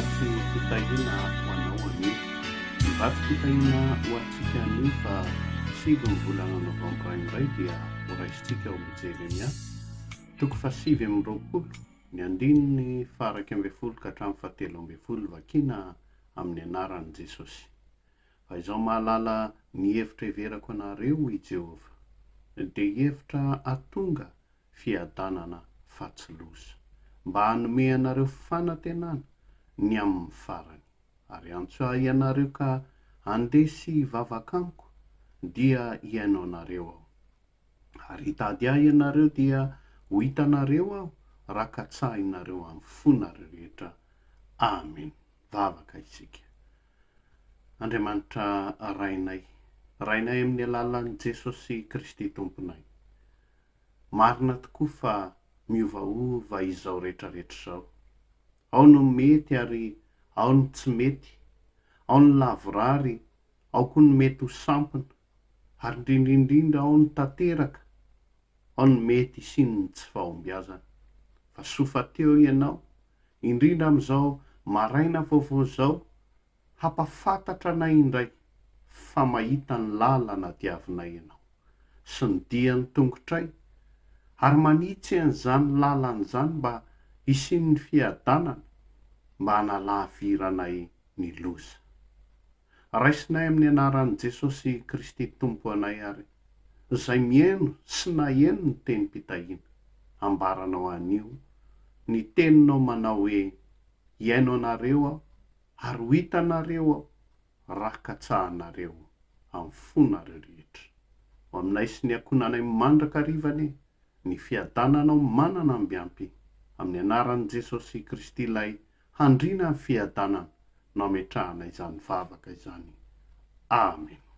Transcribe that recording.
mivatsy fitahiana ho anao anio. Mivatsy fitahiana ho antsika anio fa 7 volana novambra indray dia ho raisitsika ao amin'ny Jeremia toko fa 7:20 ny andininy faraka 12 ka hatramin'ny 17:20 vakina amin'ny anaran'i Jesosy. Fa izao mahalala ny hevitra everako anareo i Jehovah, dia hevitra atonga fiadanana fatsiloza, mba hanome anareo fanantenana ny amin'ny farany. Ary antso ahy ianareo ka handesy vavaka amiko dia hiaino anareo aho. Ary hitady ahy ianareo dia ho hitanareo aho raha katsahinareo amin'ny fona rehetra. Amen. Vavaka isika. Andriamanitra rainay amin'ny alalan'i Jesosy Kristy Tomponay. Marina tokoa fa miovaova izao rehetrarehetra izao. Ao no mety ary ao no tsy mety, ao ny lavorary, ao koa ny mety ho sampona, ary indrindrindrindra ao ny tanteraka, ao ny mety sy ny tsy fahombiazana. Fa sofa teo ianao, indrindra amin'izao maraina vaovao izao, hampafantatra anay indray fa mahita ny lalana diavinay ianao sy ny dian'ny tongotray, ary manitsy an'izany lalana izany mba hisian'ny fiadanana, mba hanalaviranay ny loza. Raisinay amin'ny anaran'i Jesosy Kristy Tompo anay ary, izay mihaino sy naheno ny tenim-pitahiana, ambaranao anio ny teninao manao hoe hiaino anareo aho ary ho hitanareo aho raha katsahanareo amin'ny fona rehetra. Ho aminay sy ny ankonanay mandraka arivany, ny fiadananao manana mbiampy amin'ny anaran'i Jesosy Kristy ilay handrina ny fiadanana no ametrahanay izany vavaka izany. Amen.